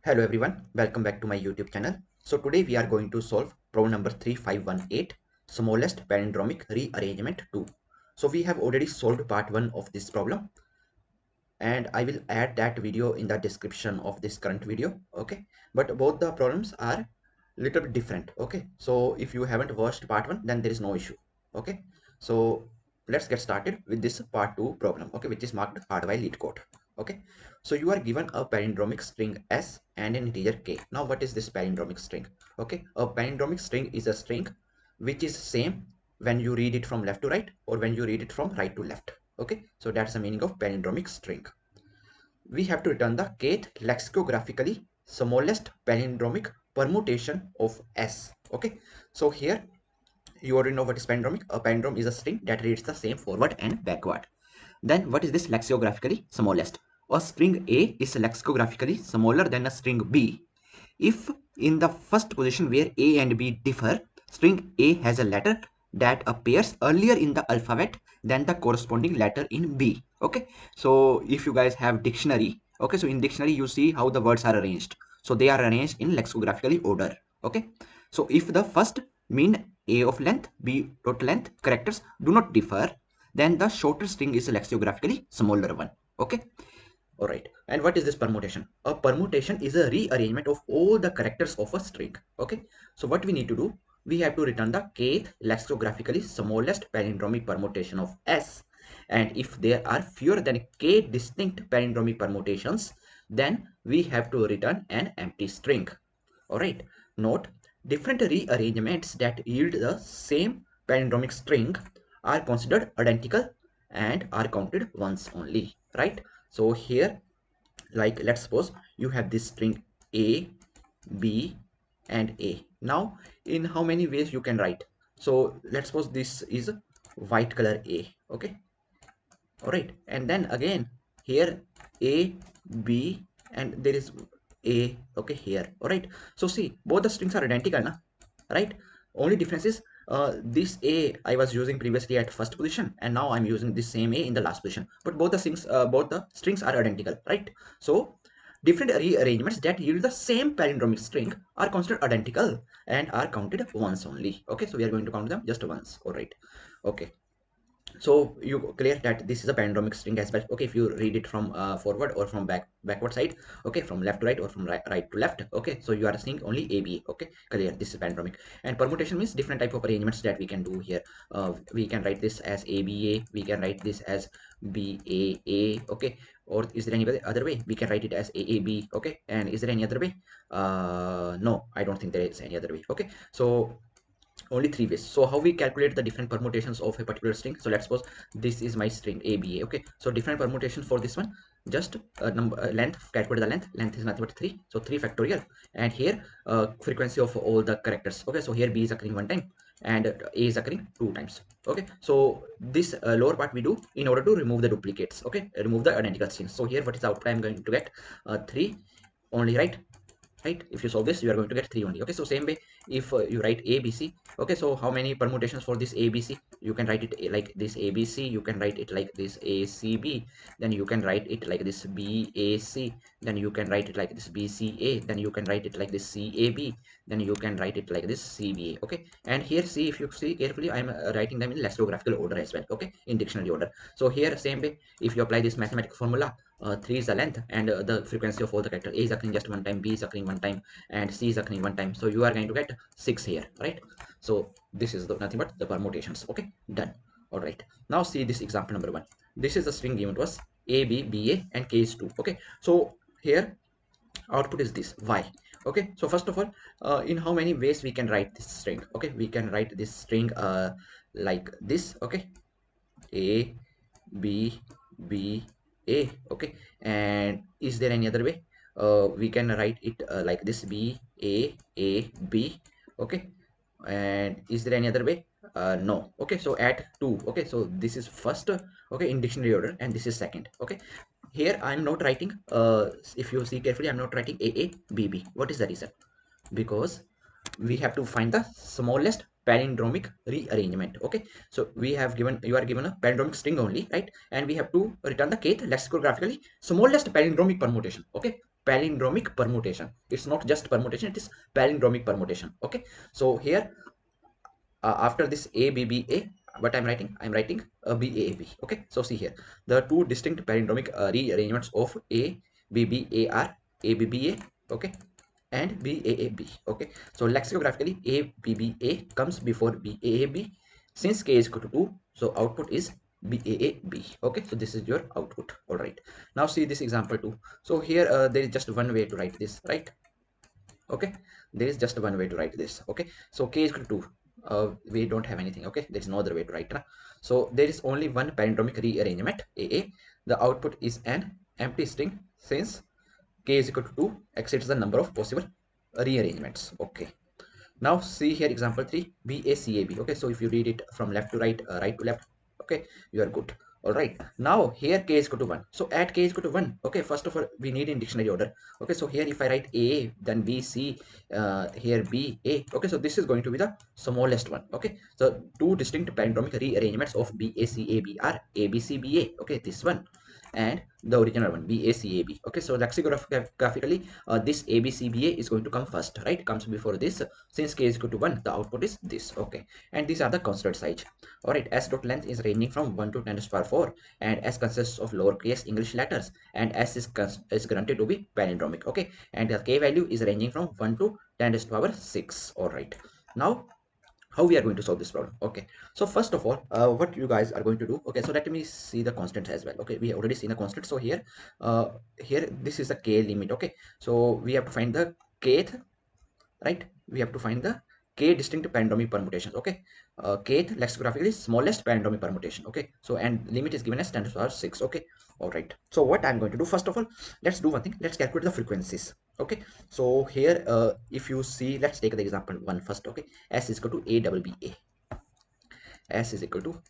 Hello everyone, welcome back to my YouTube channel. So today we are going to solve problem number 3518, smallest palindromic rearrangement 2. So we have already solved part 1 of this problem and I will add that video in the description of this current video, okay? But both the problems are little bit different, okay? So if you haven't watched part 1, then there is no issue, okay? So let's get started with this part 2 problem, okay, which is marked hard by LeetCode. Okay, so you are given a palindromic string s and an integer k. Now what is this palindromic string? Okay, a palindromic string is a string which is same when you read it from left to right or when you read it from right to left. Okay, so that's the meaning of palindromic string. We have to return the kth lexicographically smallest palindromic permutation of s. Okay, so here you already know what is palindromic. A palindrome is a string that reads the same forward and backward. Then what is this lexicographically smallest? A string A is lexicographically smaller than a string B if in the first position where A and B differ, string A has a letter that appears earlier in the alphabet than the corresponding letter in B. Okay, so if you guys have dictionary, okay, so in dictionary you see how the words are arranged. So they are arranged in lexicographically order. Okay, so if the first mean A of length, B dot length characters do not differ, then the shorter string is a lexicographically smaller one. Okay, all right, and what is this permutation? A permutation is a rearrangement of all the characters of a string. Okay, so what we need to do, we have to return the kth lexicographically smallest palindromic permutation of s, and if there are fewer than k distinct palindromic permutations, then we have to return an empty string. All right, note, different rearrangements that yield the same palindromic string are considered identical and are counted once only, right? So here, like, let's suppose you have this string A, B, and A. Now, in how many ways you can write? So let's suppose this is white color A, okay? All right, and then again here A, B, and there is A, okay, here. All right, so see, both the strings are identical, na? Right? Only difference is this A I was using previously at first position, and now I'm using this same A in the last position. But both the strings are identical, right? So different rearrangements that yield the same palindromic string are considered identical and are counted once only. Okay, so we are going to count them just once. All right. Okay, so you clear that this is a palindromic string as well. Okay, if you read it from forward or from backward side, okay, from left to right or from right to left, okay, so you are seeing only AB. Okay, clear, this is palindromic. And permutation means different type of arrangements that we can do here. We can write this as ABA, we can write this as BAA, okay, or is there any other way? We can write it as AAB. Okay, and is there any other way? No, I don't think there is any other way. Okay, so only three ways. So how we calculate the different permutations of a particular string? So let's suppose this is my string ABA. Okay, so different permutations for this one, just length, calculate the length is nothing but 3, so 3 factorial, and here frequency of all the characters. Okay, so here B is occurring one time and A is occurring 2 times. Okay, so this lower part we do in order to remove the duplicates. Okay, remove the identical strings. So here what is the output? I'm going to get 3 only, right? If you solve this, you are going to get 3 only. Okay, so same way, if you write ABC, okay, so how many permutations for this ABC? You can write it like this ABC, you can write it like this ACB, then you can write it like this BAC, then you can write it like this BCA, then you can write it like this CAB, then you can write it like this CBA. Okay, and here see, if you see carefully, I'm writing them in lexicographical order as well. Okay, in dictionary order. So here same way, if you apply this mathematical formula, 3 is the length and the frequency of all the characters. A is occurring just one time, B is occurring one time, and C is occurring one time. So you are going to get 6 here, right? So this is nothing but the permutations. Okay, done. All right, now see this example number 1. This is the string given to us, A, B, B, A, and K is 2. Okay, so here output is this Y. Okay, so first of all, in how many ways we can write this string? Okay, we can write this string like this. Okay, A, B, B, A. Okay, and is there any other way? We can write it like this, B, A, B. Okay, and is there any other way? No. Okay, so add 2. Okay, so this is first, okay, in dictionary order, and this is second. Okay, here I'm not writing, if you see carefully, I'm not writing A, B, B. What is the reason? Because we have to find the smallest palindromic rearrangement. Okay, so we have given, you are given a palindromic string only, right? And we have to return the kth lexicographically smallest palindromic permutation. Okay, palindromic permutation. It's not just permutation, it is palindromic permutation. Okay, so here after this ABBA, what I'm writing BAAB. Okay, so see here the two distinct palindromic rearrangements of ABBA are ABBA, okay, and BAAB. Okay, so lexicographically ABBA comes before BAAB. Since k is equal to 2, so output is BAAB. Okay, so this is your output. All right, now see this example 2. So here there is just one way to write this, right? Okay, there is just one way to write this. Okay, so k is equal to 2. We don't have anything. Okay, there is no other way to write. So there is only one palindromic rearrangement, AA. The output is an empty string since k is equal to 2 exceeds the number of possible rearrangements. Okay, now see here example 3, BACAB. Okay, so if you read it from left to right, right to left, okay, you are good. All right, now here k is equal to 1. So at k is equal to 1, okay, first of all we need in dictionary order. Okay, so here if I write A, then B, C, here B, A. Okay, so this is going to be the smallest one. Okay, so two distinct palindromic rearrangements of BACAB are ABCBA. Okay, this one and the original one BACAB. Okay, so lexicographically this ABCBA is going to come first, right? Comes before this. Since k is equal to 1, the output is this. Okay, and these are the considered size. All right, s dot length is ranging from 1 to 10 to the power 4, and s consists of lowercase English letters, and s is granted to be palindromic. Okay, and the k value is ranging from 1 to 10 to the power 6. All right, now how we are going to solve this problem. Okay, so first of all what you guys are going to do, okay, so let me see the constants as well. Okay, we have already seen the constant. So here here this is the k limit. Okay, so we have to find the kth, right? We have to find the k distinct palindromic permutations. Okay, kth lexicographically smallest palindromic permutation. Okay, so and limit is given as 10 to the power 6. Okay, all right, so what I'm going to do, first of all, let's do one thing. Let's calculate the frequencies. Okay, so here if you see, let's take the example 1 first. Okay, s is equal to a double b a, s is equal to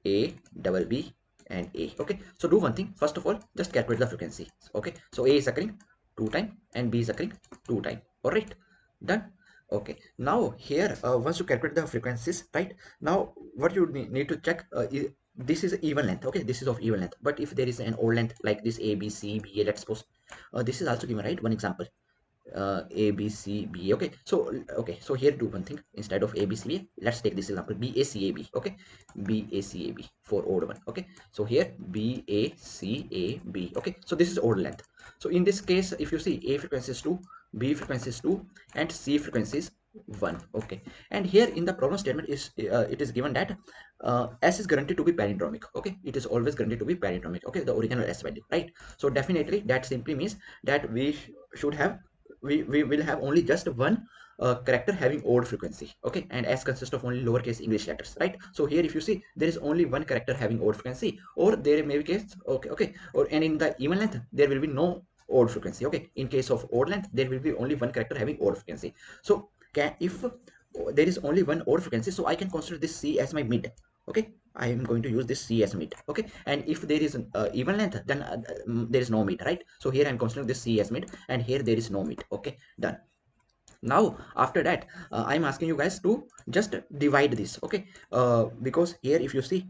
a double b and a. Okay, so do one thing, first of all, just calculate the frequency. Okay, so a is occurring 2 times and b is occurring 2 times. All right, done. Okay, now here once you calculate the frequencies, right, now what you need to check is this is even length. Okay, this is of even length, but if there is an odd length like this a b c b a, let's suppose this is also given, right? One example a b c b. Okay, so okay, so here do one thing, instead of a b c b, let's take this example b a c a b. Okay, b a c a b for odd one. Okay, so here b a c a b. Okay, so this is odd length. So in this case, if you see, a frequency is 2, b frequency is 2, and c frequency is 1. Okay, and here in the problem statement is it is given that s is guaranteed to be palindromic. Okay, it is always guaranteed to be palindromic. Okay, the original s value, right? So definitely that simply means that we should have, we will have only just one character having odd frequency. Okay, and s consists of only lowercase English letters, right? So here if you see, there is only one character having odd frequency, or there may be case, okay, or and in the even length there will be no odd frequency. Okay, in case of odd length there will be only one character having odd frequency. So if there is only one odd frequency, so I can consider this c as my mid. Okay, I am going to use this c as mid. Okay, and if there is an even length, then there is no mid, right? So here I'm considering this c as mid, and here there is no mid. Okay, done. Now after that I'm asking you guys to just divide this. Okay, because here if you see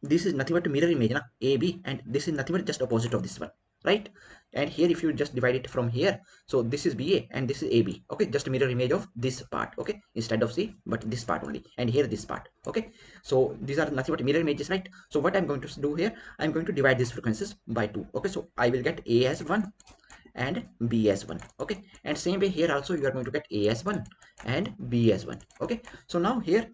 this is nothing but mirror image, na? AB, and this is nothing but just opposite of this one, right? And here if you just divide it from here, so this is BA and this is AB. Okay, just mirror image of this part. Okay, instead of C, but this part only, and here this part. Okay, so these are nothing but mirror images, right? So what I'm going to do here, I'm going to divide these frequencies by 2. Okay, so I will get A as 1 and B as 1. Okay, and same way here also you are going to get A as 1 and B as 1. Okay, so now here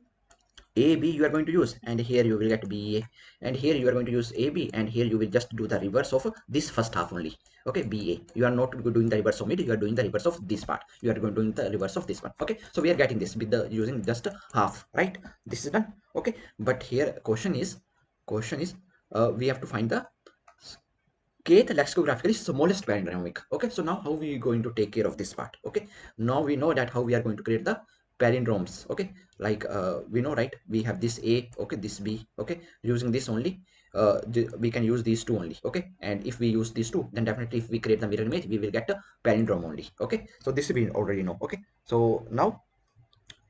A B you are going to use, and here you will get B A, and here you are going to use A B, and here you will just do the reverse of this first half only. Okay, B A, you are not doing the reverse of mid, you are doing the reverse of this part, you are going to do the reverse of this one. Okay, so we are getting this with the using just half, right? This is done. Okay, but here question is we have to find the kth lexicographically smallest palindromic. Okay, so now how we going to take care of this part? Okay, now we know that how we are going to create the palindromes. Okay, like we know, right? We have this A, okay, this B. Okay, using this only we can use these two only. Okay, and if we use these two, then definitely if we create the mirror image, we will get a palindrome only. Okay, so this we already know. Okay, so now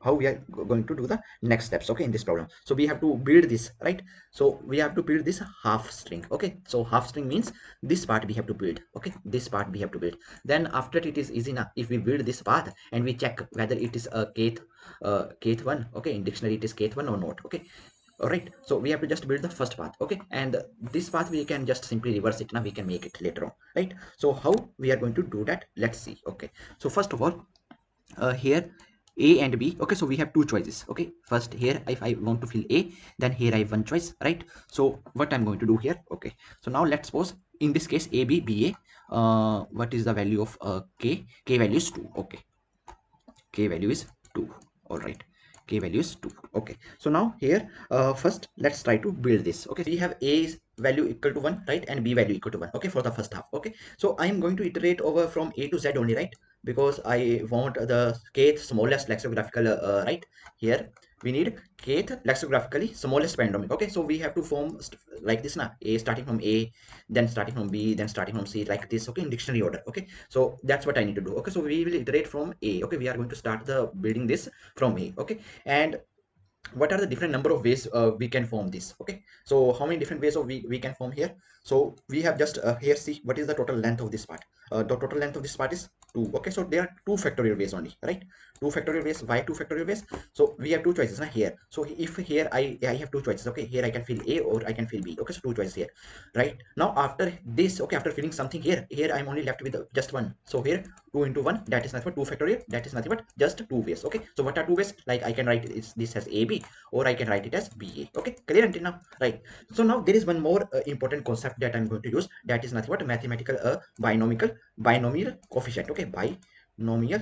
how we are going to do the next steps, okay, in this problem. So we have to build this, right? So we have to build this half string, okay. So half string means this part we have to build, okay, this part we have to build. Then after it is easy enough if we build this path and we check whether it is a kth one, okay, in dictionary it is kth one or not, okay. All right, so we have to just build the first path, okay, and this path we can just simply reverse it. Now we can make it later on, right? So how we are going to do that, let's see. Okay, so first of all, here a and b, okay, so we have two choices, okay. First here if I want to fill a, then here I have one choice, right? So what I'm going to do here, okay, so now let's suppose in this case a b b a, what is the value of k value is 2, okay, k value is 2. All right, k value is 2, okay. So now here first let's try to build this, okay. We have a value equal to 1, right, and b value equal to 1, okay, for the first half, okay. So I am going to iterate over from a to z only, right, because I want the kth smallest lexicographical right. Here we need kth lexicographically smallest palindromic, okay. So we have to form like this now, a starting from a, then starting from b, then starting from c, like this, okay, in dictionary order, okay. So that's what I need to do, okay. So we will iterate from a, okay. We are going to start the building this from a, okay. And what are the different number of ways we can form this, okay. So how many different ways of we can form here? So we have just here, see what is the total length of this part. The total length of this part is 2, okay. So there are 2 factorial ways only, right? 2 factorial ways. Why 2 factorial ways? So we have two choices now here. So if here I have two choices, okay, here I can fill a or I can fill b, okay. So two choices here, right? Now after this, okay, after filling something here I'm only left with just one. So here 2 into 1, that is nothing but 2 factorial, that is nothing but just 2 ways, okay. So what are 2 ways? Like I can write this as ab, or I can write it as ba, okay. Clear until now, right? So now there is one more important concept that I'm going to use, that is nothing but mathematical binomial coefficient, okay. Binomial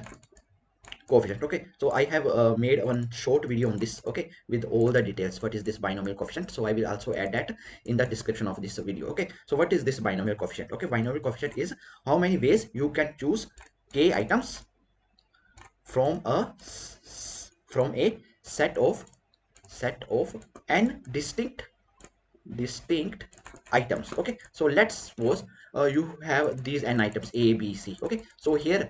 coefficient, okay. So I have made one short video on this, okay, with all the details. What is this binomial coefficient? So I will also add that in the description of this video, okay. So what is this binomial coefficient? Okay, binomial coefficient is how many ways you can choose k items from a set of n distinct items, okay. So let's suppose you have these n items a b c, okay. So here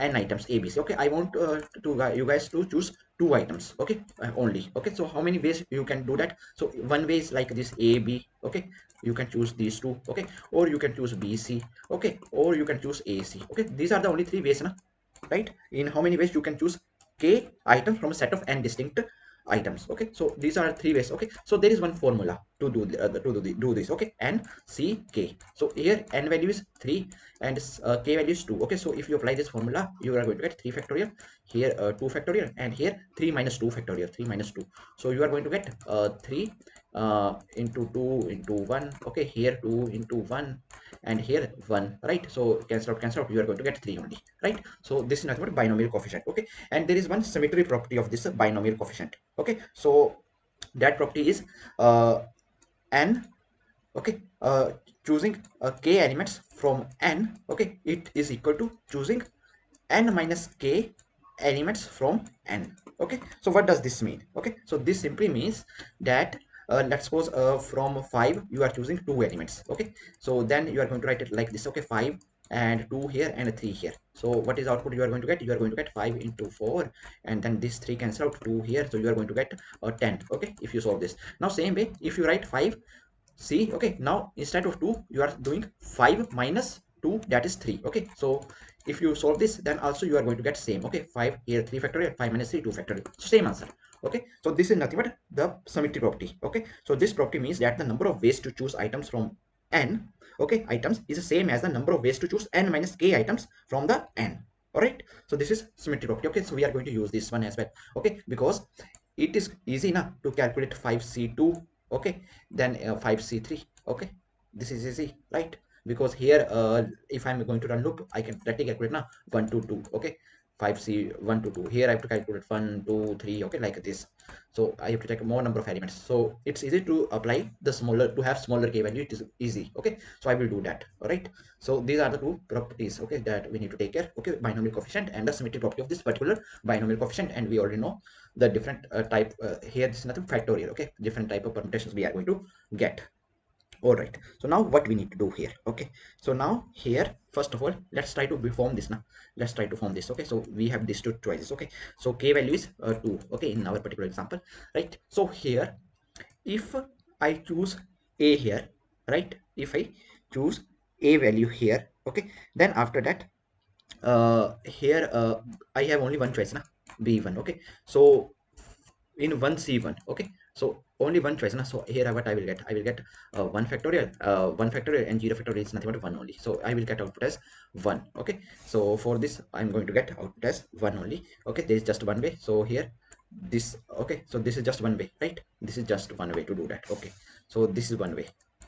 n items a b c, okay. I want you guys to choose 2 items, okay, only, okay. So how many ways you can do that? So one way is like this a b, okay, you can choose these 2, okay, or you can choose b c, okay, or you can choose a c, okay. These are the only 3 ways, na? Right? In how many ways you can choose k items from a set of n distinct items, okay. So these are 3 ways, okay. So there is one formula to do this, okay. N c k. So here n value is 3 and k value is 2, okay. So if you apply this formula, you are going to get 3 factorial, here 2 factorial, and here 3 minus 2 factorial, 3 minus 2. So you are going to get 3 into 2 into 1, okay. Here 2 into 1 and here 1, right? So cancel out, you are going to get 3 only, right? So this is nothing but binomial coefficient, okay. And there is one symmetry property of this binomial coefficient, okay. So that property is n, okay, choosing k elements from n, okay, it is equal to choosing n minus k elements from n, okay. So what does this mean? Okay, so this simply means that let's suppose from 5 you are choosing 2 elements, okay. So then you are going to write it like this, okay, 5 and 2 here and 3 here. So what is output you are going to get? You are going to get 5 into 4, and then this 3 cancel out, 2 here, so you are going to get 10, okay, if you solve this. Now same way, if you write 5, see, okay, now instead of 2 you are doing 5 minus 2, that is 3, okay. So if you solve this, then also you are going to get same, okay. 5 here, 3 factorial, 5 minus 3, 2 factorial, so same answer, okay. So this is nothing but the symmetry property, okay. So this property means that the number of ways to choose items from n, okay, items is the same as the number of ways to choose n minus k items from the n. All right, so this is symmetry property, okay. So we are going to use this one as well, okay, because it is easy enough to calculate 5c2, okay, then 5c3, okay. This is easy, right? Because here if I'm going to run loop, I can directly calculate now 1 to 2, okay. 5c 1 to 2, here I have to calculate 1 2 3, okay, like this. So I have to take more number of elements, so it's easy to apply the smaller, to have smaller k value, it is easy, okay. So I will do that. All right, so these are the 2 properties, okay, that we need to take care, okay. Binomial coefficient and the symmetry property of this particular binomial coefficient, and we already know the different type here, this is nothing factorial, okay, different type of permutations we are going to get. All right, so now what we need to do here? Okay, so now here, first of all, let's try to form this now. Let's try to form this. Okay, so we have these two choices. Okay, so k value is 2. Okay, in our particular example, right? So here, if I choose a here, right? If I choose a value here, okay, then after that, here I have only one choice now, b1. Okay, so in 1c1, okay, so only one choice now. So here what I will get 1 factorial, and 0 factorial is nothing but 1 only, so I will get output as 1. Okay, so for this I'm going to get output as 1 only. Okay, there is just one way. So here, this, okay, so this is just one way, right? This is just one way to do that. Okay, so this is one way,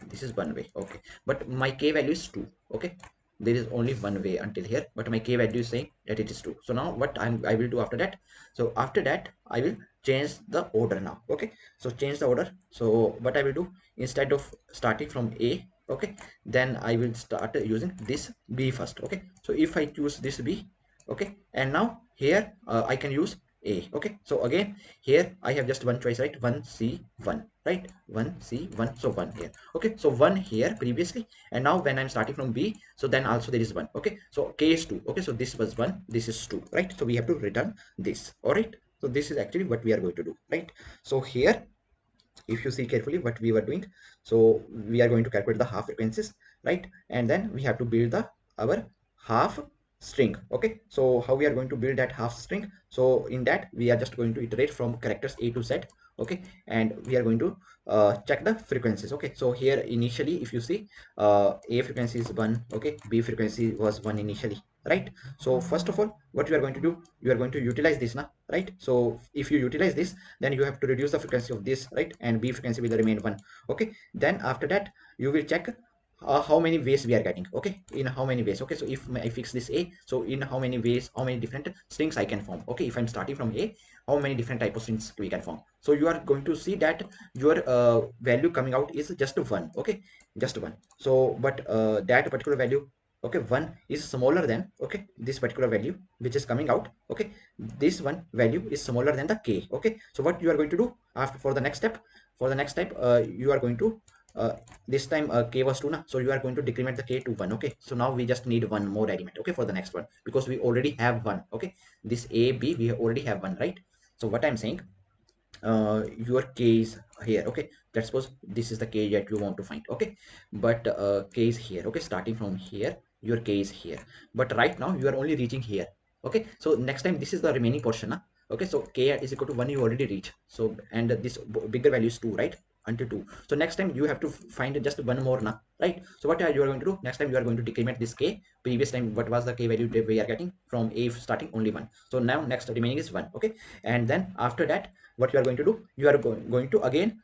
this is one way. Okay, but my k value is 2. Okay, there is only one way until here, but my k value is saying that it is 2. So now what I will do after that, so after that I will change the order now. Okay, so change the order. So what I will do, instead of starting from a, okay, then I will start using this b first. Okay, so if I choose this b, okay, and now here I can use a. Okay, so again here I have just one choice, right? 1c1, right? 1c1, so 1 here. Okay, so 1 here previously, and now when I'm starting from b, so then also there is 1. Okay, so k is 2. Okay, so this was 1, this is 2, right? So we have to return this. All right, so this is actually what we are going to do, right? So here, if you see carefully what we were doing, so we are going to calculate the half frequencies, right? And then we have to build the our half string. Okay, so how we are going to build that half string? So in that we are just going to iterate from characters a to z. Okay, and we are going to check the frequencies. Okay, so here initially if you see, a frequency is 1. Okay, b frequency was 1 initially, right? So first of all, what you are going to do, you are going to utilize this now, right? So if you utilize this, then you have to reduce the frequency of this, right? And b frequency will remain 1. Okay, then after that you will check how many ways we are getting. Okay, in how many ways. Okay, so if I fix this a, so in how many ways, how many different strings I can form. Okay, if I'm starting from a, how many different type of strings we can form. So you are going to see that your value coming out is just 1. Okay, just 1. So but that particular value, okay, 1 is smaller than, okay, this particular value which is coming out. Okay, this one value is smaller than the k. Okay, so what you are going to do after, for the next step, you are going to this time k was 2 now, so you are going to decrement the k to 1. Okay, so now we just need one more element, okay, for the next one, because we already have one. Okay, this a b we already have one, right? So what I'm saying, your k is here. Okay, let's suppose this is the k that you want to find. Okay, but k is here. Okay, starting from here your k is here, but right now you are only reaching here. Okay, so next time this is the remaining portion, huh? Okay, so k is equal to 1, you already reach. So and this bigger value is 2, right? Until 2. So next time you have to find just one more now, right? So what are you are going to do next time? You are going to decrement this k. Previous time what was the k value that we are getting from a starting? Only 1. So now next remaining is 1. Okay, and then after that what you are going to do, you are going to again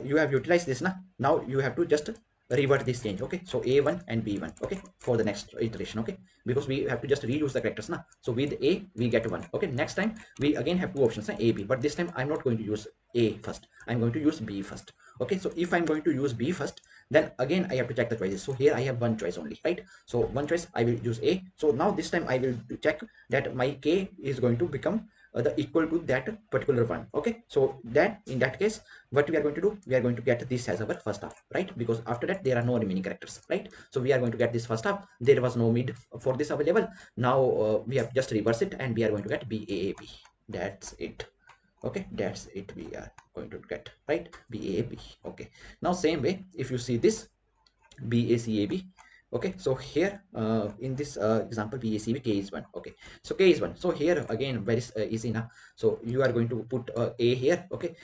you have utilized this now you have to just revert this change. Okay, so a1 and b1, okay, for the next iteration. Okay, because we have to just reuse the characters now. So with a we get 1. Okay, next time we again have two options, a b, but this time I'm not going to use a first, I'm going to use b first. Okay, so if I'm going to use b first, then again I have to check the choices. So here I have one choice only, right? So one choice I will use a. So now this time I will check that my k is going to become the equal to that particular one. Okay, so then in that case what we are going to do, we are going to get this as our first half, right? Because after that there are no remaining characters, right? So we are going to get this first half. There was no mid for this available. Now we have just reverse it and we are going to get baab. That's it. Okay, that's it, we are going to get, right? Baab. Okay, now same way if you see this BACAB. Okay, so here in this example BACB, k is 1. Okay, so k is 1. So here again very easy now. So you are going to put a here. Okay,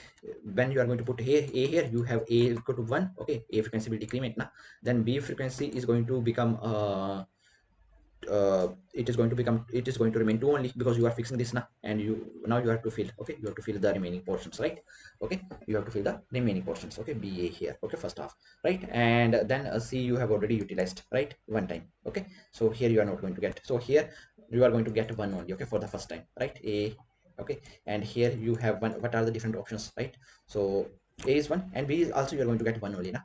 when you are going to put a here, you have a equal to 1. Okay, a frequency will decrement now. Then b frequency is going to become it is going to remain 2 only, because you are fixing this now, and now you have to fill. Okay, you have to fill the remaining portions, right? Okay, you have to fill the remaining portions. Okay, ba here. Okay, first half, right? And then c you have already utilized, right, one time. Okay, so here you are not going to get. So here you are going to get 1 only, okay, for the first time, right? A. Okay, and here you have 1. What are the different options, right? So a is 1 and b is also you are going to get 1 only now,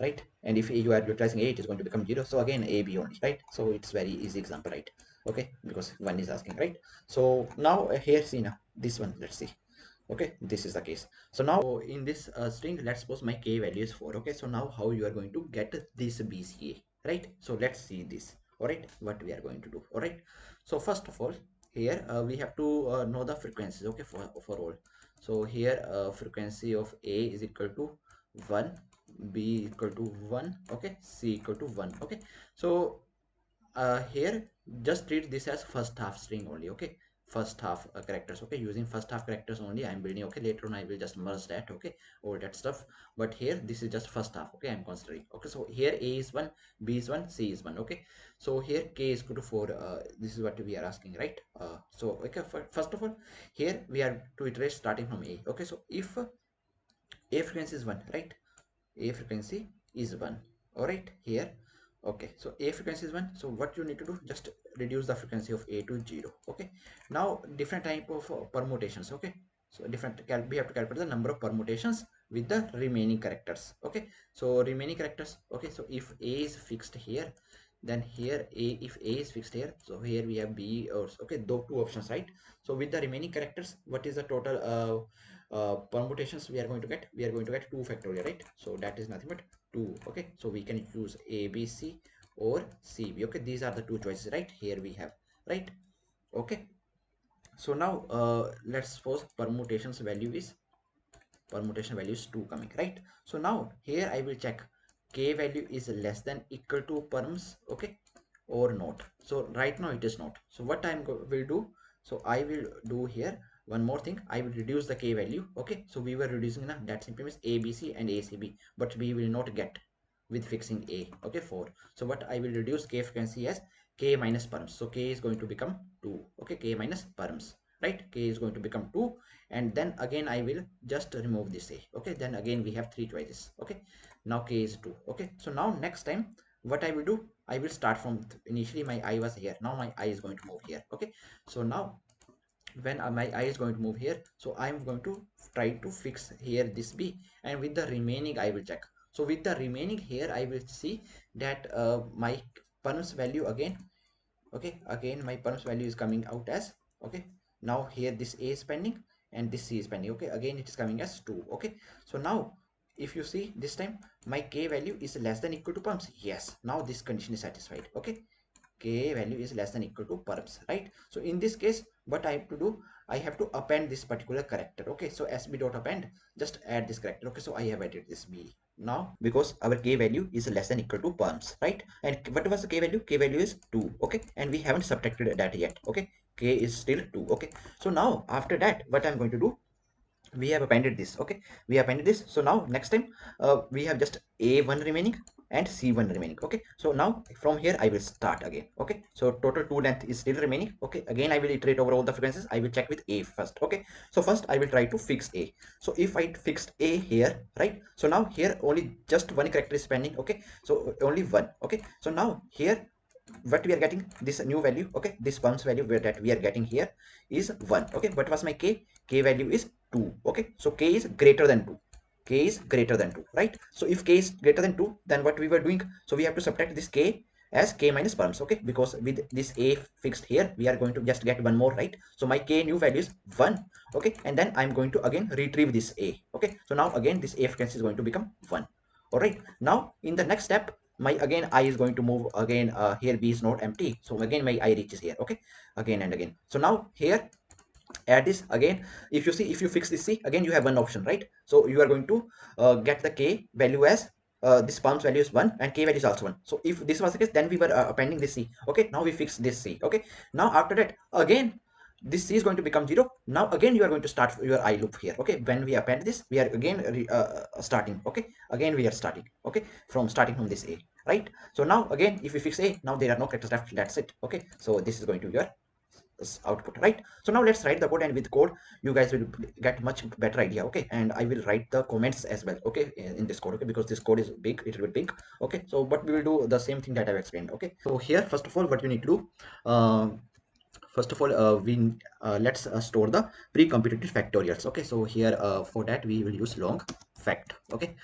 right? And if you are utilizing a, it is going to become 0. So again a b only, right? So it's very easy example, right? Okay, because one is asking, right? So now here see now this one, let's see. Okay, this is the case. So now in this string, let's suppose my k value is 4. Okay, so now how you are going to get this BCA, right? So let's see this. All right, what we are going to do. All right, so first of all, here we have to know the frequencies. Okay, for all. So here frequency of a is equal to 1, b equal to 1, okay, c equal to 1. Okay, so here just treat this as first half string only. Okay, first half characters. Okay, using first half characters only I'm building. Okay, later on I will just merge that, okay, all that stuff, but here this is just first half. Okay, I'm considering. Okay, so here a is 1, b is 1, c is 1. Okay, so here k is equal to 4. This is what we are asking, right? So okay, first of all, here we are to iterate starting from a. Okay, so if a frequency is 1, right? A frequency is 1. All right, here. Okay, so a frequency is 1. So what you need to do, just reduce the frequency of a to 0. Okay, now different type of permutations. Okay, so we have to calculate the number of permutations with the remaining characters. Okay, so remaining characters. Okay, so if a is fixed here, then here a, if a is fixed here, so here we have b, or okay, those two options, right? So with the remaining characters, what is the total permutations we are going to get? We are going to get 2 factorial, right? So that is nothing but 2. Okay, so we can use a, b, c or c, b. Okay, these are the two choices, right? Here we have, right? Okay, so now let's suppose permutation value is 2 coming, right? So now here I will check k value is less than equal to perms, okay, or not. So right now it is not. So what will do, so I will do here one more thing. I will reduce the k value. Okay, so we were reducing now, that simply means abc and acb, but we will not get with fixing a. Okay, 4. So what I will reduce k frequency as k minus perms. So k is going to become 2. Okay, k minus perms, right? K is going to become 2, and then again I will just remove this a. Okay, then again we have 3 choices. Okay, now k is 2. Okay, so now next time what I will do, I will start from initially my I was here, now my I is going to move here. Okay, so now when my I is going to move here, so I am going to try to fix here this b, and with the remaining I will check. So with the remaining here I will see that my perms value again. Okay, again my perms value is coming out as, okay, now here this a is pending and this c is pending. Okay, again it is coming as 2. Okay, so now if you see this time my k value is less than equal to perms. Yes, now this condition is satisfied. Okay, k value is less than equal to perms, right? So in this case what I have to do, I have to append this particular character. Okay, so sb dot append, just add this character. Okay, so I have added this b now because our k value is less than equal to perms, right? And what was the k value? K value is 2. Okay, and we haven't subtracted that yet. Okay, k is still 2. Okay, so now after that what I'm going to do, we have appended this. Okay, we appended this. So now next time we have just a1 remaining and c1 remaining. Okay, so now from here I will start again. Okay, so total 2 length is still remaining. Okay, again I will iterate over all the frequencies. I will check with a first. Okay, so first I will try to fix a. So if I fixed a here, right, so now here only just one character is pending. Okay, so only one. Okay, so now here what we are getting, this new value. Okay, this perms value that we are getting here is 1. Okay, what was my k value is 2. Okay, so k is greater than 2. K is greater than 2, right? So if k is greater than 2, then what we were doing, so we have to subtract this k as k minus perms. Okay, because with this a fixed here we are going to just get one more, right? So my k new value is 1. Okay, and then I'm going to again retrieve this a. Okay, so now again this a frequency is going to become 1. All right, now in the next step my again I is going to move again. Here b is not empty, so again my I reaches here. Okay, again and again. So now here add this again. If you see, if you fix this c, again you have one option, right? So you are going to get the k value as this palms value is 1 and k value is also 1. So if this was the case, then we were appending this c. Okay, now we fix this c. Okay, now after that again this c is going to become 0. Now again you are going to start your I loop here. Okay, when we append this, we are again starting. Okay, again we are starting. Okay, from starting from this a, right? So now again if we fix a, now there are no characters left. That's it. Okay, so this is going to be your output, right? So now let's write the code, and with code you guys will get much better idea. Okay, and I will write the comments as well. Okay, in this code. Okay, because this code is big, it will be big. Okay, so but we will do the same thing that I've explained. Okay, so here first of all what you need to do, first of all let's store the pre-computed factorials. Okay, so here for that we will use long fact. Okay,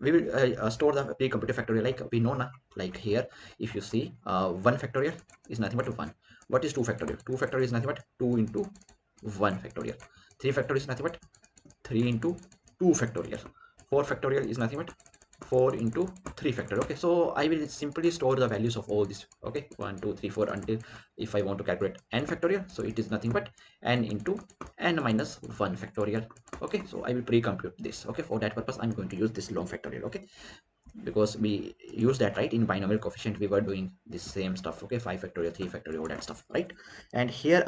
we will store the pre-computed factorial, like we know now. Like here if you see 1 factorial is nothing but 1. What is 2 factorial? 2 factorial is nothing but 2 into 1 factorial. 3 factorial is nothing but 3 into 2 factorial. 4 factorial is nothing but 4 into 3 factorial. Okay, so I will simply store the values of all this. Okay, 1 2 3 4 until if I want to calculate n factorial, so it is nothing but n into n minus 1 factorial. Okay, so I will pre-compute this. Okay, for that purpose I'm going to use this long factorial. Okay, because we use that, right? In binomial coefficient we were doing the same stuff. Okay, 5 factorial, 3 factorial, all that stuff, right? And here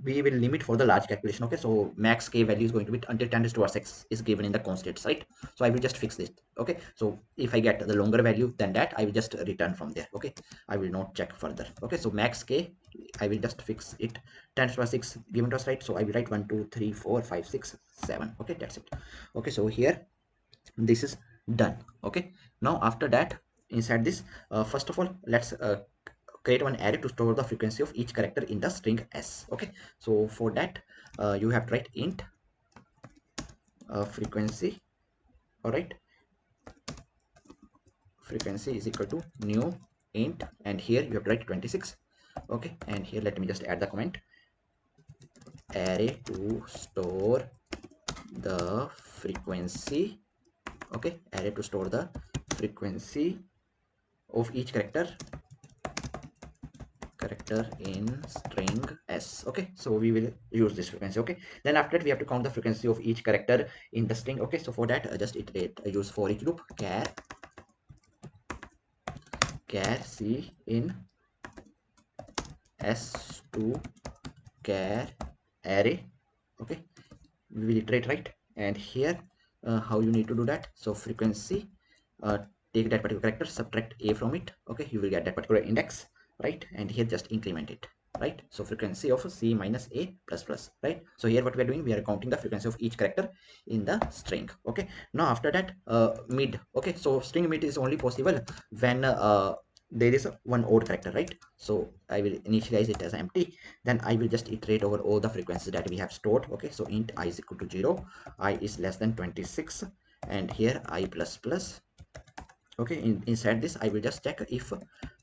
we will limit for the large calculation. Okay, so max k value is going to be until 10 to the power 6 is given in the constants, right? So I will just fix this. Okay, so if I get the longer value than that, I will just return from there. Okay, I will not check further. Okay, so max k, I will just fix it 10 to the power 6 given to us, right? So I will write 1 2 3 4 5 6 7. Okay, that's it. Okay, so here this is done. Okay, now after that, inside this, first of all, let's create one array to store the frequency of each character in the string s. Okay, so for that you have to write int frequency. All right, frequency is equal to new int, and here you have to write 26. Okay, and here let me just add the comment, array to store the frequency. Okay, array to store the frequency of each character in string s. Okay, so we will use this frequency. Okay, then after that we have to count the frequency of each character in the string. Okay, so for that just iterate, use for each loop, char c in s2 char array. Okay, we will iterate, right? And here how you need to do that, so frequency, take that particular character, subtract a from it. Okay, you will get that particular index, right? And here just increment it, right? So frequency of c minus a plus plus, right? So here what we are doing, we are counting the frequency of each character in the string. Okay, now after that mid. Okay, so string mid is only possible when there is one odd character, right? So I will initialize it as empty, then I will just iterate over all the frequencies that we have stored. Okay, so int I is equal to 0, I is less than 26, and here I plus plus. Okay, inside this I will just check if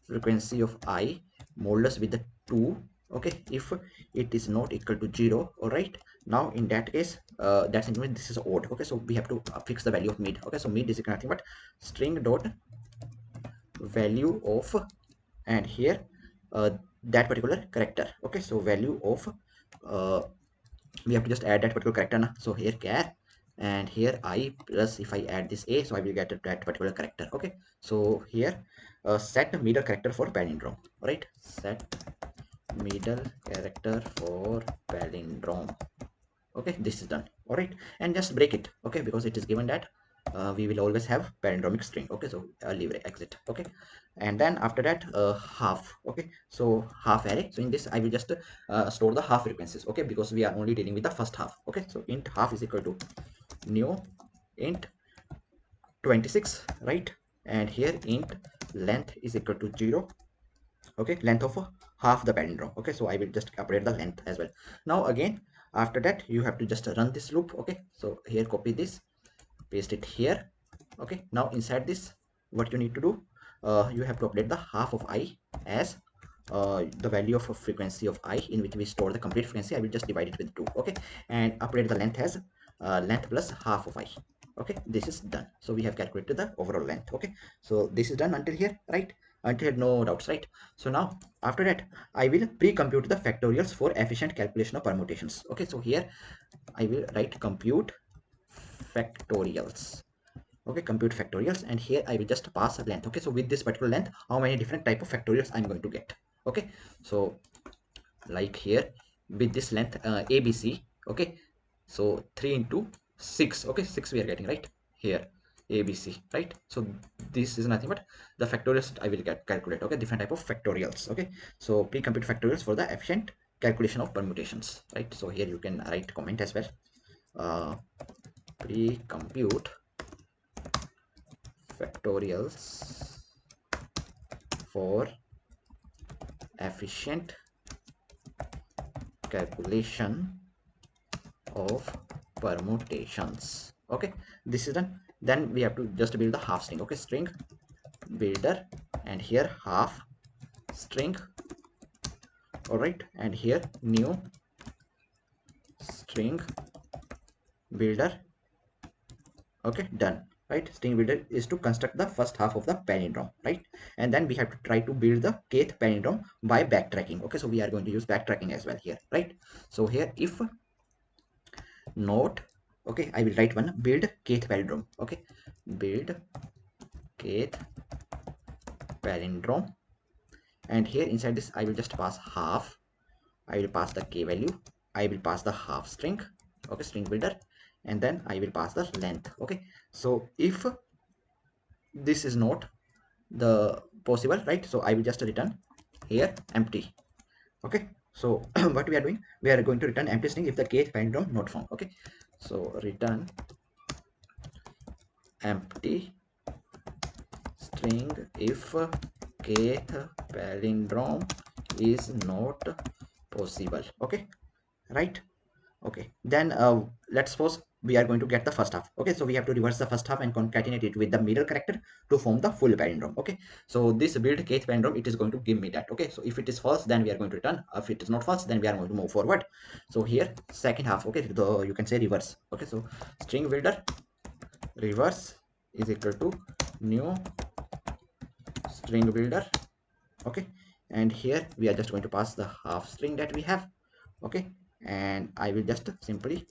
frequency of I modulus with the 2. Okay, if it is not equal to 0, all right, now in that case that's means this is odd. Okay, so we have to fix the value of mid. Okay, so mid is nothing but string dot value of, and here that particular character. Okay, so value of we have to just add that particular character now. So here char, and here I plus, if I add this a, so I will get that particular character. Okay, so here set middle character for palindrome. Right, set middle character for palindrome. Okay, this is done. All right, and just break it. Okay, because it is given that we will always have palindromic string. Okay, so leave exit. Okay, and then after that half. Okay, so half array. So in this I will just store the half frequencies. Okay, because we are only dealing with the first half. Okay, so int half is equal to new int 26, right? And here int length is equal to 0. Okay, length of half the palindrome. Okay, so I will just update the length as well. Now again, after that you have to just run this loop. Okay, so here copy this, paste it here. Okay, now inside this what you need to do, you have to update the half of I as the value of a frequency of I in which we store the complete frequency. I will just divide it with 2. Okay, and update the length as length plus half of I. Okay, this is done. So we have calculated the overall length. Okay, so this is done until here, right? Until here, no doubts, right? So now after that I will pre-compute the factorials for efficient calculation of permutations. Okay, so here I will write compute factorials. Okay, compute factorials, and here I will just pass a length. Okay, so with this particular length, how many different type of factorials I'm going to get. Okay, so like here with this length ABC. Okay, so 3 into 6. Okay, 6 we are getting, right? Here ABC, right? So this is nothing but the factorials I will get calculate. Okay, different type of factorials. Okay, so pre-compute factorials for the efficient calculation of permutations, right? So here you can write comment as well, pre-compute factorials for efficient calculation of permutations. Okay, this is done. Then we have to just build the half string. Okay, string builder, and here half string. All right, and here new string builder. Okay, done. Right, string builder is to construct the first half of the palindrome, right? And then we have to try to build the kth palindrome by backtracking. Okay, so we are going to use backtracking as well here, right? So here if not, okay, I will write one build kth palindrome. Okay, build kth palindrome, and here inside this I will just pass half. I will pass the k value. I will pass the half string. Okay, string builder, and then I will pass the length. Okay, so if this is not the possible, right, so I will just return here empty. Okay, so what we are doing, we are going to return empty string if the kth palindrome not found. Okay, so return empty string if kth palindrome is not possible. Okay, right? Okay, then let's suppose we are going to get the first half. Okay, so we have to reverse the first half and concatenate it with the middle character to form the full palindrome. Okay, so this build kth palindrome, it is going to give me that. Okay, so if it is false, then we are going to return. If it is not false, then we are going to move forward. So here second half, okay, you can say reverse. Okay, so string builder reverse is equal to new string builder. Okay, and here we are just going to pass the half string that we have. Okay, and I will just simply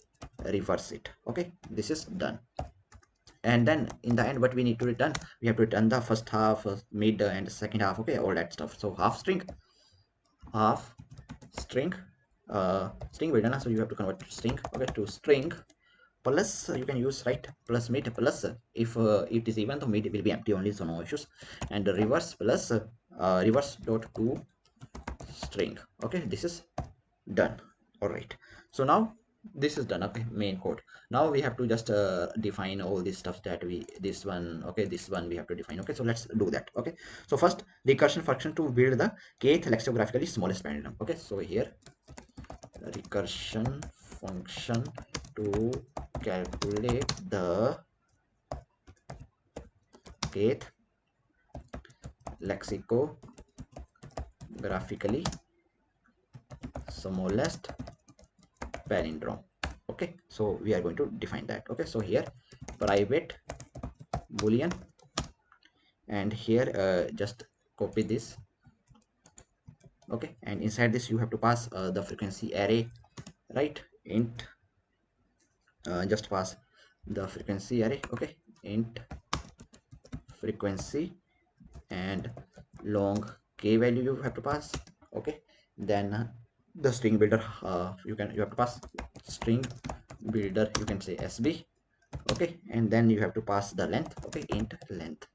reverse it. Okay, this is done. And then in the end, what we need to return, we have to return the first half, mid, and second half. Okay, all that stuff. So half string string builder, so you have to convert to string. Okay, to string plus you can use, right, plus mid plus if it is even, though mid will be empty only, so no issues. And reverse plus reverse dot to string. Okay, this is done. All right, so now this is done. Okay, main code. Now we have to just define all this stuff that we, this one, okay, this one we have to define. Okay, so let's do that. Okay, so first recursion function to build the kth lexicographically smallest palindrome. Okay, so here recursion function to calculate the kth lexicographically smallest palindrome. Okay, so we are going to define that. Okay, so here private boolean, and here just copy this. Okay, and inside this you have to pass the frequency array, right? Int just pass the frequency array. Okay, int frequency, and long k value you have to pass. Okay, then the string builder, you have to pass string builder, you can say sb. Okay, and then you have to pass the length. Okay, int length.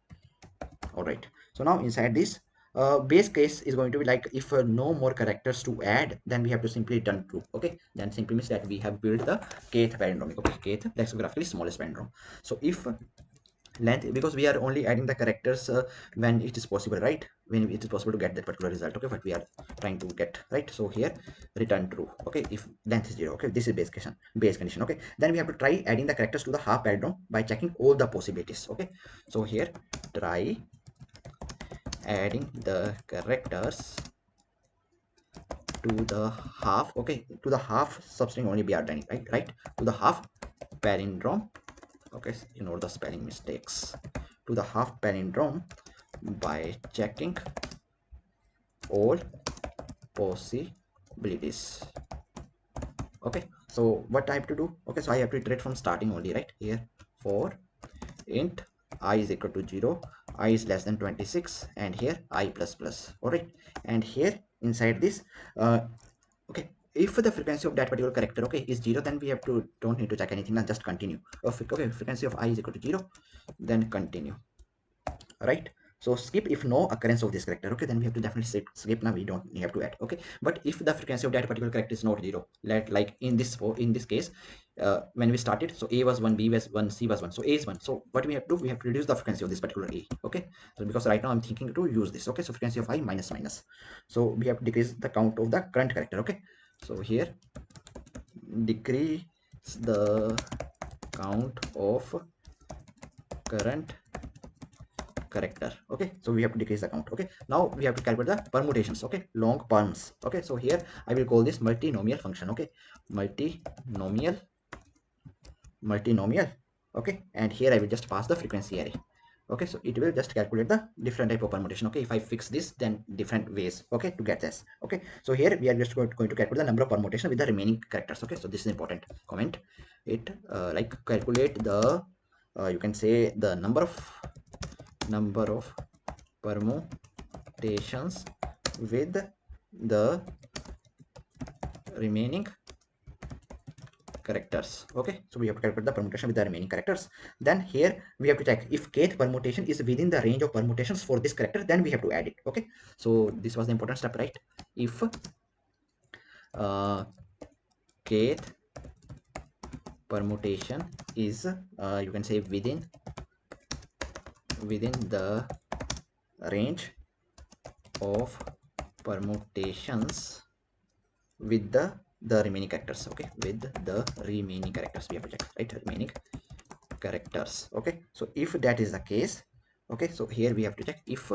All right, so now inside this base case is going to be like, if no more characters to add, then we have to simply return true. Okay, then simply means that we have built the kth palindrome. Okay, kth lexicographically smallest palindrome. So if length, because we are only adding the characters when it is possible, right, when it is possible to get that particular result. Okay, what we are trying to get, right? So here return true. Okay, if length is 0. Okay, this is base condition. Okay, then we have to try adding the characters to the half palindrome by checking all the possibilities. Okay, so here try adding the characters to the half. Okay, to the half substring only we are done, right, to the half palindrome. Okay, ignore the spelling mistakes. To the half palindrome by checking all possibilities. Okay, so what I have to do, okay, so I have to iterate from starting only, right? Here for int I is equal to 0, I is less than 26, and here I plus plus. All right, and here inside this okay, if the frequency of that particular character, okay, is 0, then we have to, don't need to check anything and just continue. Okay, frequency of I is equal to 0, then continue. Right, so skip if no occurrence of this character. Okay, then we have to definitely skip. Now we don't have to add. Okay, but if the frequency of that particular character is not 0, like in this case, when we started, so a was 1, b was 1, c was 1, so a is 1. So what we have to do, we have to reduce the frequency of this particular a. Okay, so because right now I'm thinking to use this. Okay, so frequency of I minus minus, so we have to decrease the count of the current character. Okay, so here decrease the count of current character. Okay, so we have to decrease the count. Okay, now we have to calculate the permutations. Okay, long perms. Okay, so here I will call this multinomial function. Okay, multinomial multinomial. Okay, and here I will just pass the frequency array. Okay, so it will just calculate the different type of permutation. Okay, if I fix this, then different ways, okay, to get this. Okay, so here we are just going to calculate the number of permutation with the remaining characters. Okay, so this is important comment. It like calculate the you can say the number of permutations with the remaining characters. Okay, so we have to calculate the permutation with the remaining characters. Then here we have to check if kth permutation is within the range of permutations for this character, then we have to add it. Okay, so this was the important step, right? If kth permutation is you can say within the range of permutations with the remaining characters. Okay, with the remaining characters we have to check, right? Remaining characters. Okay, so if that is the case, okay, so here we have to check if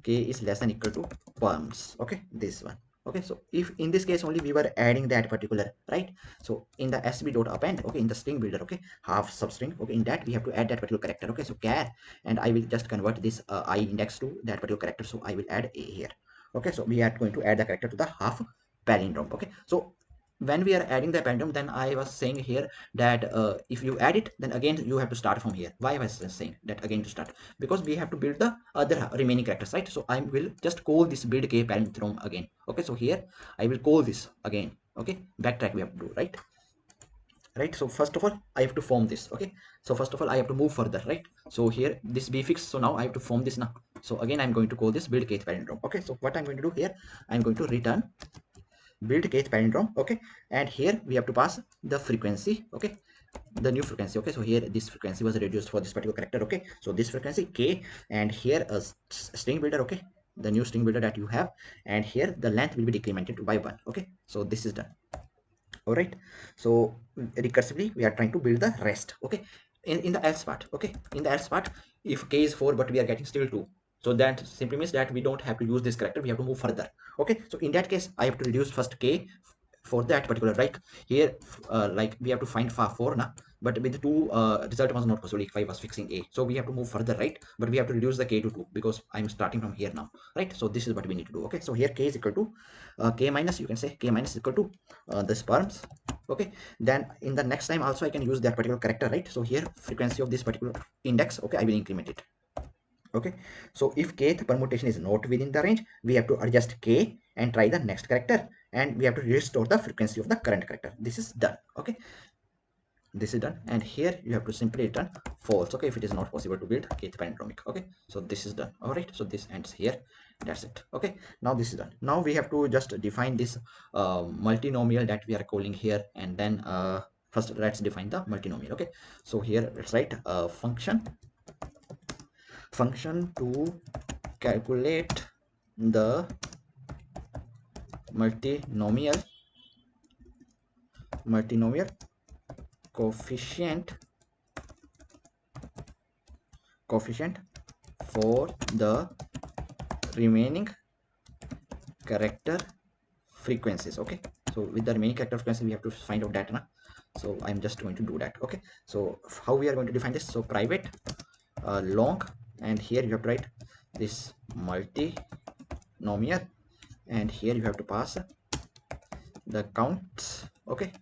k is less than equal to perms. Okay, this one. Okay, so if in this case only we were adding that particular, right? So in the sb.append, okay, in the string builder, okay, half substring, okay, in that we have to add that particular character. Okay, so char, and I will just convert this I index to that particular character, so I will add a here. Okay, so we are going to add the character to the half palindrome. Okay, so when we are adding the palindrome, then I was saying here that if you add it, then again you have to start from here. Why was I saying that again to start? Because we have to build the other remaining characters, right? So I will just call this build k palindrome again. Okay, so here I will call this again. Okay, backtrack we have to do, right? So first of all I have to form this. Okay, so first of all I have to move further, right? So here this be fixed, so now I have to form this now. So again I'm going to call this build k palindrome. Okay, so what I'm going to do here, I'm going to return build kth palindrome. Okay, and here we have to pass the frequency. Okay, the new frequency. Okay, so here this frequency was reduced for this particular character. Okay, so this frequency k, and here a string builder. Okay, the new string builder that you have, and here the length will be decremented by 1. Okay, so this is done. All right, so recursively we are trying to build the rest. Okay, in the else part. Okay, in the else part, if k is 4 but we are getting still 2, so that simply means that we don't have to use this character, we have to move further. Okay, so in that case I have to reduce first k for that particular, right? Here like we have to find far 4 now, but with the 2 result was not possible if I was fixing a, so we have to move further, right? But we have to reduce the k to 2 because I'm starting from here now, right? So this is what we need to do. Okay, so here k is equal to k minus, you can say k minus is equal to the sperms. Okay, then in the next time also I can use that particular character, right? So here frequency of this particular index, okay, I will increment it. Okay, so if kth permutation is not within the range, we have to adjust k and try the next character, and we have to restore the frequency of the current character. This is done. Okay, this is done, and here you have to simply return false. Okay, if it is not possible to build kth palindromic. Okay, so this is done. All right, so this ends here. That's it. Okay, now this is done. Now we have to just define this multinomial that we are calling here, and then first let's define the multinomial. Okay, so here let's write a function to calculate the multinomial coefficient for the remaining character frequencies. Okay, so with the remaining character frequency we have to find out that now. So I'm just going to do that. Okay, so how we are going to define this? So private long, and here you have to write this multinomial, and here you have to pass the counts. Okay,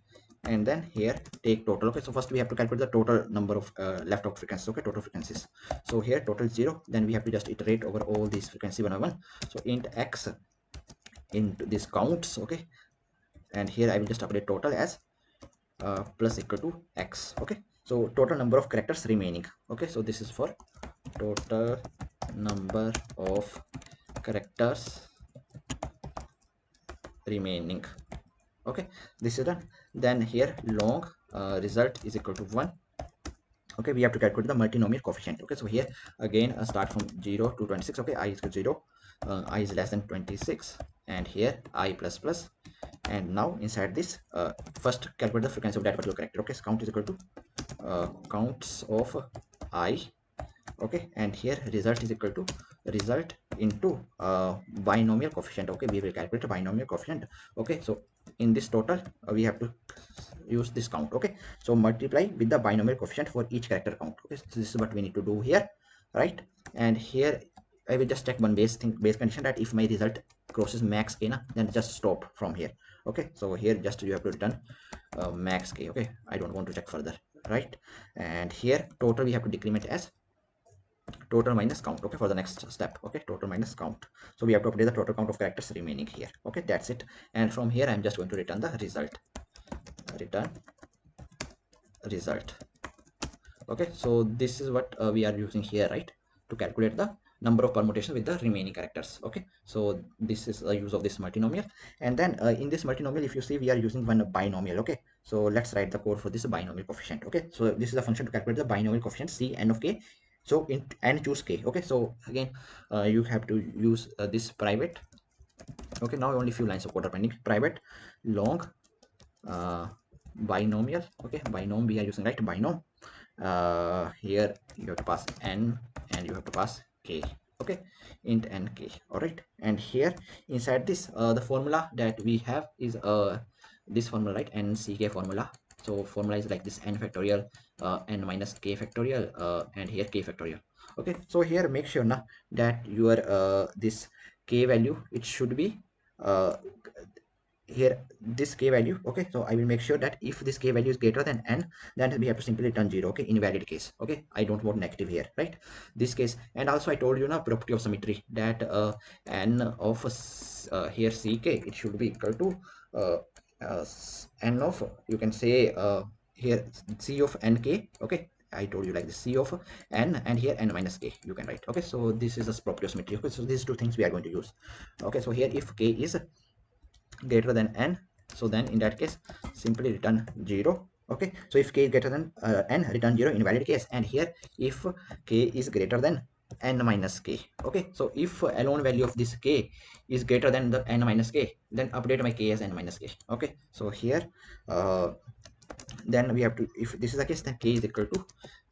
and then here take total. Okay, so first we have to calculate the total number of left out frequencies. Okay, total frequencies. So here total 0, then we have to just iterate over all these frequency one by one. So int x into this counts. Okay, and here I will just update total as plus equal to x. Okay, so total number of characters remaining. Okay, so this is for total number of characters remaining. Okay, this is done. Then here long result is equal to 1. Okay, we have to calculate the multinomial coefficient. Okay, so here again start from 0 to 26. Okay, I is equal to 0, I is less than 26, and here I plus plus, and now inside this first calculate the frequency of that particular character. Okay, so count is equal to counts of I. Okay, and here result is equal to result into binomial coefficient. Okay, we will calculate a binomial coefficient. Okay, so in this total we have to use this count. Okay, so multiply with the binomial coefficient for each character count. Okay, so this is what we need to do here, right? And here I will just check one base condition, that if my result crosses max k na, then just stop from here. Okay, so here just you have to return max k. Okay, I don't want to check further, right? And here total we have to decrement as total minus count. Okay, for the next step. Okay, total minus count. So we have to update the total count of characters remaining here. Okay, that's it. And from here I'm just going to return the result. Return result. Okay, so this is what we are using here, right, to calculate the number of permutations with the remaining characters. Okay, so this is the use of this multinomial. And then in this multinomial, if you see, we are using one binomial. Okay, so let's write the code for this binomial coefficient. Okay, so this is a function to calculate the binomial coefficient c n of k. So and choose k. Okay, so again you have to use this private. Okay, now only few lines of code are pending. Private long binomial. Okay, binom we are using, right? Binom. Here you have to pass n and you have to pass k. Okay, int n k. All right, and here inside this the formula that we have is this formula, right? N c k formula. So formula is like this: n factorial n minus k factorial and here k factorial. Okay, so here make sure na that your this k value, it should be uh, here this k value. Okay, so I will make sure that if this k value is greater than n, then we have to simply return 0. Okay, invalid case. Okay, I don't want negative here, right? This case. And also I told you now property of symmetry, that n of here ck, it should be equal to n of, you can say here c of nk. Okay, I told you like this: c of n and here n minus k you can write. Okay, so this is a property of symmetry. Okay, so these two things we are going to use. Okay, so here if k is greater than n, so then in that case simply return 0. Okay, so if k is greater than n, return 0, invalid case. And here if k is greater than n minus k. Okay, so if alone value of this k is greater than the n minus k, then update my k as n minus k. Okay, so here then we have to, if this is the case, then k is equal to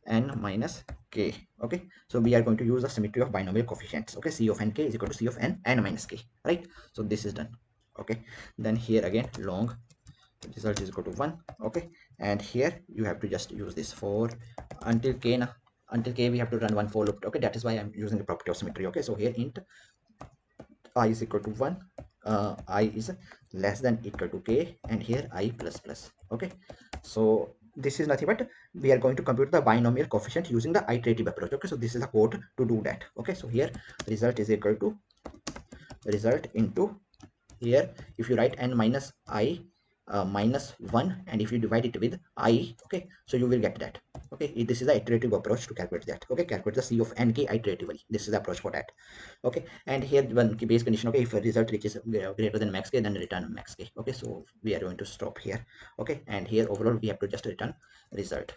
n minus k. Okay, so we are going to use the symmetry of binomial coefficients. Okay, c of n k is equal to c of n minus k, right? So this is done. Okay, then here again long result is equal to 1. Okay, and here you have to just use this for until k na, until k we have to run one for loop. Okay, that is why I'm using the property of symmetry. Okay, so here int I is equal to 1, I is less than equal to k, and here I plus plus. Okay, so this is nothing but we are going to compute the binomial coefficient using the iterative approach. Okay, so this is the code to do that. Okay, so here result is equal to result into, here if you write n minus I minus 1, and if you divide it with I, okay, so you will get that. Okay, this is the iterative approach to calculate that. Okay, calculate the c of nk iteratively. This is the approach for that. Okay, and here one base condition. Okay, if a result reaches greater than max k, then return max k. Okay, so we are going to stop here. Okay, and here overall we have to just return result.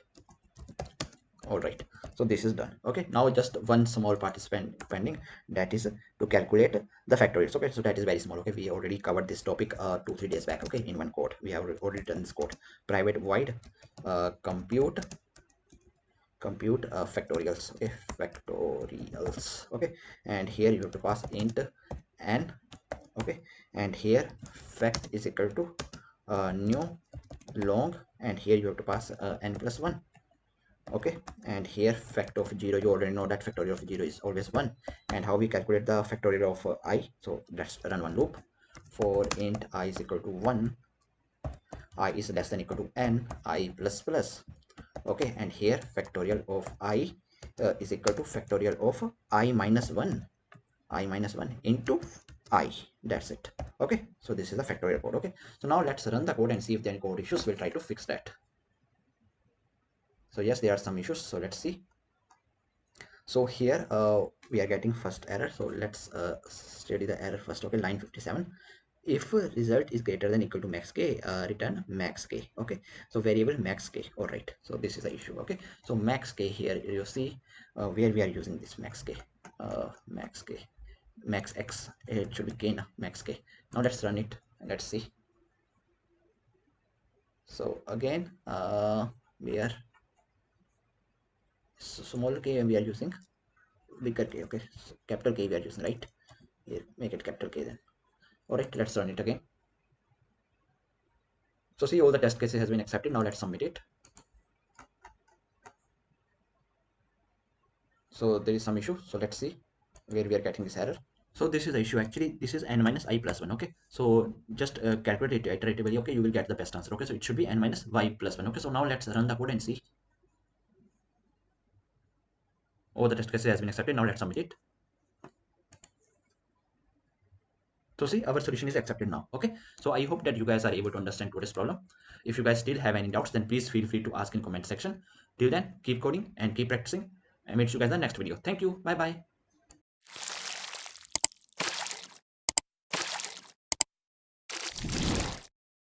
All right, so this is done. Okay, now just one small part is pending, that is to calculate the factorials. Okay, so that is very small. Okay, we already covered this topic 2-3 days back. Okay, in one code we have already done this code. Private void compute factorials. Okay, factorials. Okay, and here you have to pass int n. Okay, and here fact is equal to new long, and here you have to pass n plus 1. Okay, and here factor of 0, you already know that factorial of 0 is always 1. And how we calculate the factorial of I? So let's run one loop. For int I is equal to 1, I is less than equal to n, I plus plus. Okay, and here factorial of I is equal to factorial of I minus 1, I minus 1 into I. That's it. Okay, so this is the factorial code. Okay, so now let's run the code and see if there are any code issues. We'll try to fix that. So yes, there are some issues, so let's see. So here we are getting first error, so let's study the error first. Okay, line 57, if result is greater than equal to max k, return max k. Okay, so variable max k. All right, so this is the issue. Okay, so max k, here you see where we are using this max k, max x, it should be k now, max k. Now let's run it and let's see. So again we are, so small k we are using, bigger k. Okay, so capital K we are using, right? Here make it capital K then. All right, let's run it again. So see, all the test cases has been accepted. Now let's submit it. So there is some issue. So let's see where we are getting this error. So this is the issue. Actually, this is n minus I plus 1. Okay. So just calculate it iteratively. Okay. You will get the best answer. Okay. So it should be n minus y plus 1. Okay. So now let's run the code and see. Oh, the test case has been accepted. Now let's submit it. So see, our solution is accepted now. Okay. So I hope that you guys are able to understand today's problem. If you guys still have any doubts, then please feel free to ask in comment section. Till then, keep coding and keep practicing. I meet you guys in the next video. Thank you. Bye bye.